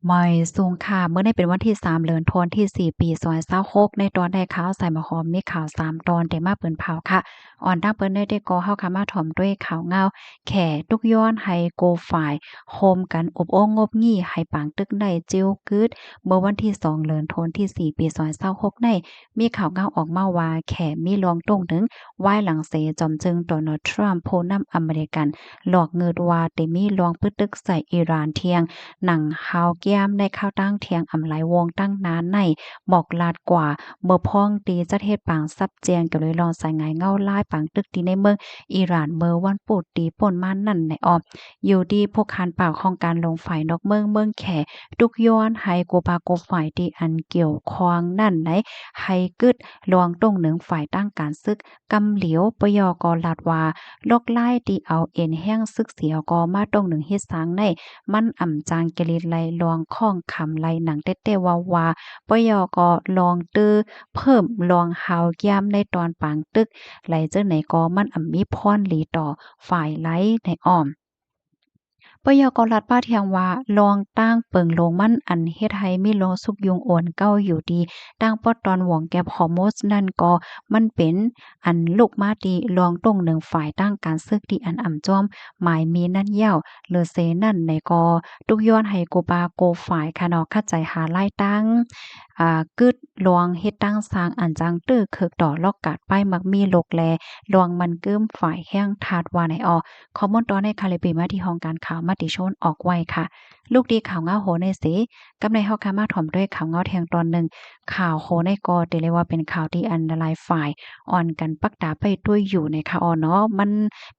ไม่สูงค่ะเมื่อได้เป็นวันที่3เดือนธันวาคมที่4ปี2026ในตอนได้ข่าวใส่หมอหอมมีข่าว3ตอนได้มาเปิ้นเผาค่ะอ่อนดังเปิ้นได้ก็เฮาค่ะมาถ่อมด้วยข่าวเงาแข่ทุกย้อนให้โกฝ่ายโฮมกันอบโอ้งบงี้ให้ปางตึกได้จิ้วกึดเมื่อวันที่2เดือนธันวาคมที่4ปี2026ในมีข่าวเงาออกมาว่าแข่มีลองตรงถึงว่ายหลังเสจอมจึงโดนัลด์ทรัมป์ผู้นำอเมริกันหลอกเงินว่าได้มีลองปึตึกใส่อิหร่านเที่ยง หนังฮาวเกียมในข้าวตั้งเทียงอำไลวงตั้งนานในบอกลาดกว่าเมื่อพ้องตีจะเทศปางซับเจียงก็เลยลองใส่งายเงาลายปางตึกดีในเมืองอิหร่านเมื่อวันปูดตีป่นมานั่นในออมอยู่ดีพวกคานปากของการลงฝ่ายนอกเมืองแขทุกย้อนให้โกปาโกฝ่ายที่อันเกี่ยวข้องนั่นไหนให้กึดลวงตรงหนึ่งฝ่ายตั้งการซึกกำเหลียวปยกลาดว่าลอกไล่ตีเอาเอ็นแห้งซึกเสียก็มาตรงหนึ่งเฮ็ดสร้างใน มันอ่ำจางกะลิดไหลลองข้องคำไหลหนังเต้ๆวาๆปยก็ลองตื้อเพิ่มลองหาวย่ำในตอนปางตึกไหลเจ้าไหนก็มันอ่ำมีพรหลีต่อฝ่ายไหลในอ้อม ปยกรัฐป้าเทียงว่าลองตั้งเปิงโลงมันอันเฮ็ดให้มีโลงสุกยุงโอนเก้าอยู่ดีตั้งปอดตอนหวงแก็บฮอร์โมสนั่นก็มันเป็นอันลูกมาดีลองตรงหนึ่งฝ่ายตั้งการซึกที่อันอ่ำจ้อมหมายมีนั่นเย้าเลอเซนั่นในก็ทุกย้อนให้โกบาโกฝ่ายคะเนาะคัดใจหาไล่ตั้งกึดลวงเฮ็ดตั้งสร้างอันจังตื้อเคิกดอกลอกกาดป้ายมักมีโลกแลลวงมันกึ้มฝ่ายแห้งทาดว่าไหนออ คอมมอนตอนในคาลิปีมาที่ห้องการข่าวมติชนออกไว้ค่ะลูกดีข่าวเงาโหในเสกำในเฮาค่ะมาถ่อมด้วยข่าวเงาแทงตอนหนึ่งข่าวโหในกอเตเลยว่าเป็นข่าวที่อันตรายฝ่ายอ่อนกันปักดาไปด้วยอยู่ในค่ะอ๋อเนาะมัน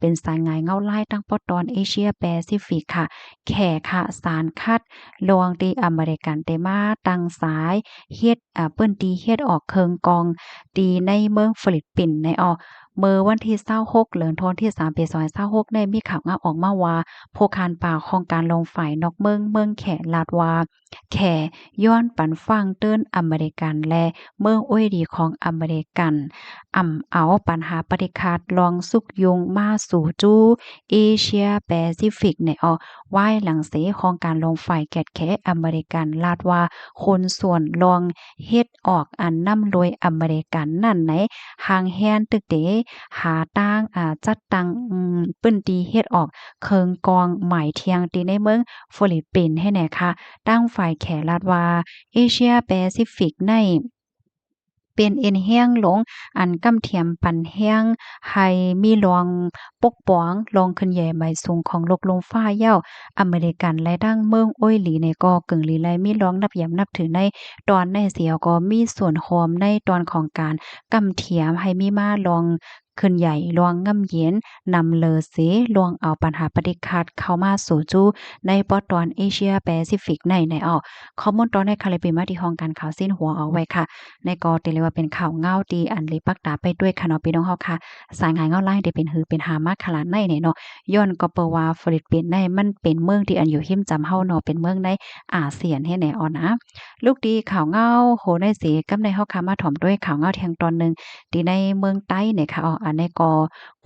เป็นสายงายเงาไล่ตั้งปอตอนเอเชียแปซิฟิกค่ะแขค่ะสารคัดลวงตีอเมริกันเตมาตั้งสายเฮ็ดเปิ้นตีเฮ็ดออกเคิงกองตีในเมืองฟิลิปปินส์ในออ เมื่อวันที่26เดือนธันวาคมที่3ปี2026ได้มีข่าวงาออกมาว่าผู้คานป่าของการลงฝ่ายนอกเมืองแขลาดว่าแขย้อนปันฟังเติ้นอเมริกันและเมืองอ้วยดีของอเมริกันเอาปัญหาปฏิคาดลองสุกยุงมาสู่จูเอเชียแปซิฟิกในว่ายหลังเสของการลงฝ่ายแกดแคอเมริกันลาดว่าคนส่วนลองเฮ็ดออกอันนำรวยอเมริกันนั่นไหนหางแฮนตึกเด หาตั้งจัดตั้งปึ้นตีเฮ็ดออกเคิงกองหมายเทียงตีในเมืองฟิลิปปินส์ให้แหน่ค่ะตั้งฝ่ายแขลาดว่าเอเชียแปซิฟิกในเป็นเอ็นแห้งหลงอันกำเทียมปันแห้งให้มีรองปกป้องรองขึ้นใหญ่ใบสูงของโลกลมฟ้าเหย้าอเมริกันและดั้งเมืองอ้อยหลีในก็กึ่งหลีไลมีร้องนับยำนับถือในตอนในเสียวก็มีส่วนหอมในตอนของการกำเทียมให้มีมาลองขึ้นใหญ่ลวงง่ำเย็นนำเลอเสลวงเอาปัญหาปฏิคัดเข้ามาสู่จู้ในปอตอนเอเชียแปซิฟิกในออกข้อมูลตอนในคาลิปิมาที่ห้องการข่าวสิ้นหัวเอาไว้ค่ะ ในก็เรียกว่าเป็นข่าวเงาดีอันลิปักตาไปด้วยค่ะเนาะพี่น้องเฮาค่ะสายงานเงาไล่ได้เป็นหือเป็นหามากขนาดไหนเนี่ยเนาะย้อนก็เปว่าฟิลิปปินส์ในมันเป็นเมืองที่อันอยู่หิมจำเฮาเนาะเป็นเมืองในอาเซียนให้แหน่ออนะลูกดีข่าวเงาโหในสีกำในเฮาค่ะมาถ่อมด้วยข่าวเงาแทงตอนหนึ่งที่ในเมืองใต้เนี่ยค่ะอันในก็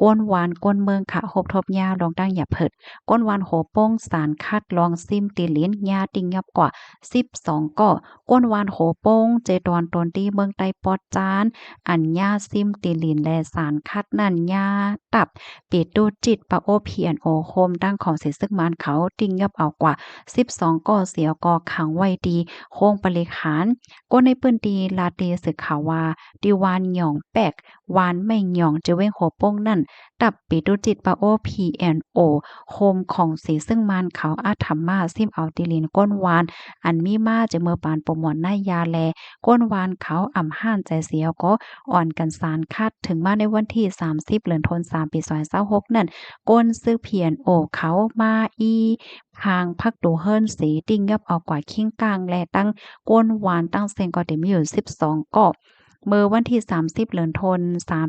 ก้นวานก้นเมืองค่ะหบทบยาลองตั้งอย่าเพิดก้นวานโหโป้งสารคัดลองซิมตีลิ้นยาติงยับกว่า12ก็ก้นวานโหโป้งเจตอนตนที่เมืองใต้ปอดจานอัญญาซิมติลินและสารคัดนั่นยาตับปิดดูจิตปะโอเพียนโอโคมตั้งของเสซึกมานเขาติงยับเอากว่า12ก่อเสียก่อขังไว้ดีโคงปริขารก้นในปืนดีลาเตสึกข่าวว่าดิวานหย่องแปกวานไม่หย่องจะเว้งโหโป้งนั่นตับปิดดูจิตปะโอพีแอนโอโคมของสีซึ่งมานเขาอาธรรมาซิมเอาติลินก้นวานอันมีมาจะเมื่อปานปมอนนายยาแลก้นวานเขาอ่ำห้านใจเสียวก็อ่อนกันสารคัดถึงมาในวันที่30เดือนธันวาคมปี2026นั่นก้นซื้อเพียนโอเขามาอีทางพักดูเฮิรนสีติ้งยับเอากว่าคิงกลางและตั้งก้นวานตั้งเซงก็ได้มีอยู่12ก็ เมื่อวันที่30เดือนธัน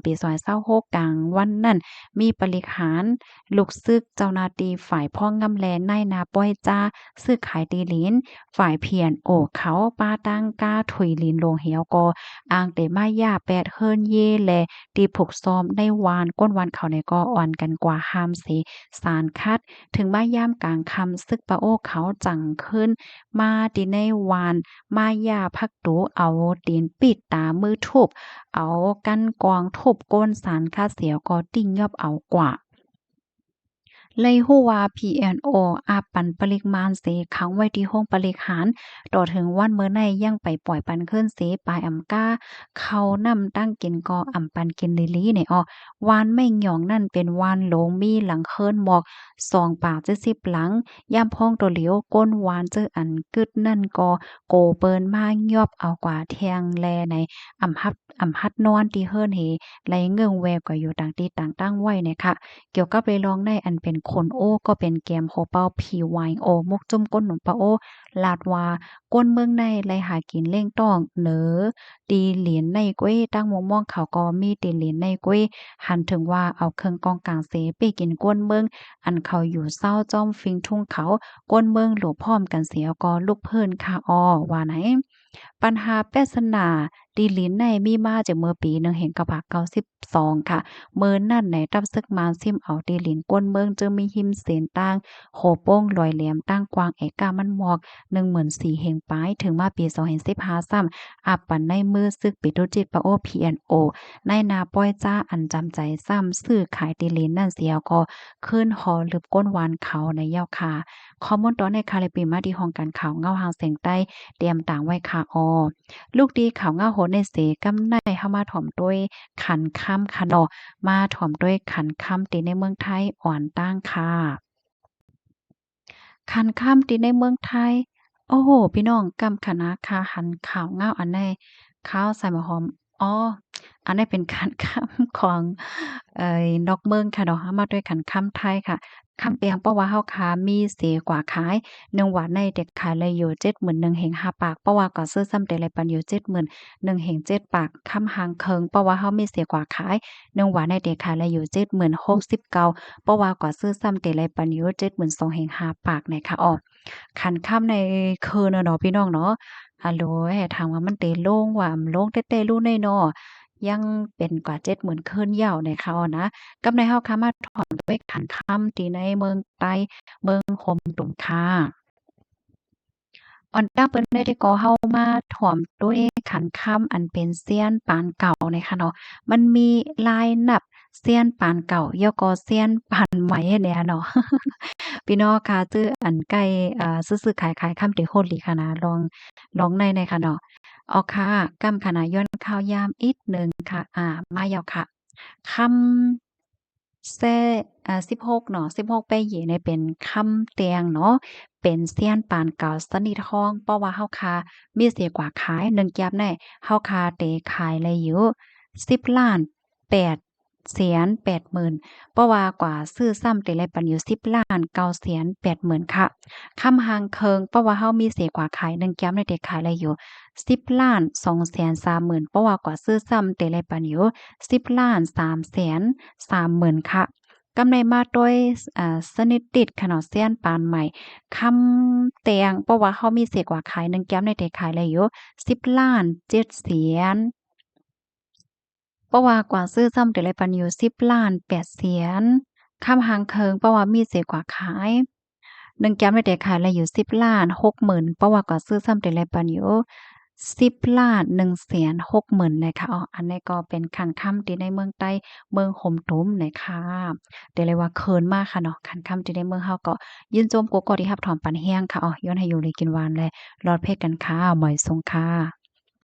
ปี2026กลางวันนั้นมีปริหารลูกซึกเจ้าหน้าที่ฝ่ายพ่องงำแลนายนาป้อยจ้าซื้อขายตีหลินฝ่ายเพียนโอเขาป้าตั้งก้าถุยลินลงเหี่ยวก็อ้างแต่มาย่าแปดเฮิรนเย่แลตีผูกซ้อมในวานก้นวานเขาในก็อ่อนกันกว่าห้ามสีสารคัดถึงมาย่ามกลางคำซึกปะโอ้เขาจังขึ้นมาดีในวานมาย่าพักตูเอาตีนปิดตามือทุบเอากันกวางทุบก้นสารคาเสียวก็ติ้งยอบเอากว่าเลยฮู้ว่า PNO อาปันปริมาณเสขังไว้ที่ห้องบริหารต่อถึงวันมื้อในยังไปปล่อยปันขึ้นเสปลายอำกาเขานำตั้งกินก็อำปันกินลิลีเนี่ยวานไม่หย่องนั่นเป็นวานโหลงมีหลังเคินหมอก2ปาก70หลังยามพ้องตัวเหลียวก้นวานเจออันกึดนั่นก็โกเปิ้นมายอบเอากว่าแทงแลในอำหัดนอนที่เฮิรนเฮไหลเงิงแววก็อยู่ต่างที่ต่างตั้งไว้เนี่ยค่ะเกี่ยวกับเรลองในอันเป็นคนโอ้ก็เป็นเกมโฮเป้า PYO มุกจุ่มก้นหนุนปะโอลาดว่าก้นเมืองในไลหากินเล่งต้องเหนอตีเหรียญในก้วยตั้งมม่วงเขาก็มีตีเหรียญในก้วยหันถึงว่าเอาเครื่องกองกลางเสไปกินก้นเมืองอันเขาอยู่เศร้าจ้อมฟิงทุ่งเขาก้นเมืองหลวพร้อมกันเสียก็ลูกเพิ่นค่ะว่าไหนปัญหาปริศนาดีลินในมีมาจากเมื่อปี1992ค่ะเมื่อนั่นในรับซึกมาซิมเอาดีลินก้นเมืองจึงมีหิมเสนตั้งโหโป้งลอยแหลมตั้งกวางเอกามันหมอก14,000เฮงปลายถึงมาปี2015ซ้ำอับปันในมือซึกปิตุจิตปะโอ PNO ในนาป้อยจ้าอันจำใจซ้ำซื้อขายดีลินนั่นเสียก็ขึ้นหอลึบก้นวานเขาในเย้าคาข้อมูลตอนในคาลิปีมาที่ห้องการข่าวเงาหางเสียงใต้เตรียมต่างไว้ค่ะลูกดีข่าวเงาโหในเสกำในเข้ามาถ่อมด้วยขันค่ำค่ะเนาะมาถ่อมด้วยขันค่ำตีในเมืองไทยอ่อนตั้งค่ะขันค่ำตีในเมืองไทยโอ้โฮพี่น้องกำคณะค่ะหันข่าวเงาอันใดข่าวใส่หมอหอมอ๋ออันนั้นเป็นขันค่ำของนอกเมืองค่ะเนาะมาด้วยขันค่ำไทยค่ะคำเปียงเพราะว่าเฮาค้ามีเสกว่าขาย1วันในเด็กขายเลยอยู่71,000เฮง5ปากเพราะว่าก็ซื้อซ้ำแต่ไรปันอยู่71,000เฮง7ปากคำหางเคิงเพราะว่าเฮามีเสียกว่าขาย1วันในเด็กขายเลยอยู่70,069เพราะว่าก็ซื้อซ้ำแต่ไรปันอยู่72,000เฮง5ปากในค่ะคันค่ำในคืนอะเนาะพี่น้องเนาะฮัลโหลถามว่ามันเตโล่งว่าโล่งแต่ๆรู้ในน้อยังเป็นกว่า70,000คืนยาวในค่ะนะกำในเฮาค่ะมาถอนด้วยขันค่ำที่ในเมืองใต้เมืองคมตุงค่ะอ่อนตั้งเปิ้นได้ก่อเฮามาถ่อมด้วยขันค่ำอันเป็นเซียนปานเก่าเนี่ยค่ะเนาะมันมีลายนับเซียนปานเก่าย่อก็เซียนปานใหม่เนี่ยเนาะพี่น้องค่ะจื้ออันใกล้ซื้อๆขายๆค่ำที่โคตรหลีค่ะนะลองในค่ะเนาะอ๋อค่ะกำค่ะนะย้อนข่าวยามอีกหนึ่งค่ะมาแล้วค่ะ คำแซ่16เนาะ16ไปเหยในเป็นคำแตงเนาะเป็นเซียนปานเก่าสนิททองเพราะว่าเฮาคามีเสียกว่าขาย1แก๊บแน่เฮาคาเตขายเลยอยู่10,800,000 8,000,000เพราะว่ากว่าซื้อซ้ำเตเลยปันอยู่10,980,000ค่ะคำหางเคิงเพราะว่าเฮามีเสียกว่าขาย1แก๊บในเตขายเลยอยู่10,230,000เพราะว่ากว่าซื้อซ้ำเตเลยปันอยู่10,330,000ค่ะกำไรมาโดยสนิทติดขนาดเซียนปานใหม่คำแตงเพราะว่าเขามีเสียกว่าขาย1แก้มในแต่ขายเลยอยู่10,700,000เพราะว่ากว่าซื้อซ้ำแต่ละปันอยู่10,800,000คำหางเคิงเพราะว่ามีเสียกว่าขาย1แก้มในแต่ขายเลยอยู่10,60,000เพราะว่าก็ซื้อซ้ำแต่ละปันอยู่10,160,000นะคะอันนี้ก็เป็นขันค่ำที่ในเมืองใต้เมืองหมตุ้มนะคะเดี๋ยวเลยว่าเคินมากค่ะเนาะขันค่ำที่ในเมืองเฮาก็ยินโจมโกโกที่รับถอนปันแห้งค่ะย้อนให้อยู่เลยกินหวานแลรอดเพศกันค่ะหมอยทรงค่ะ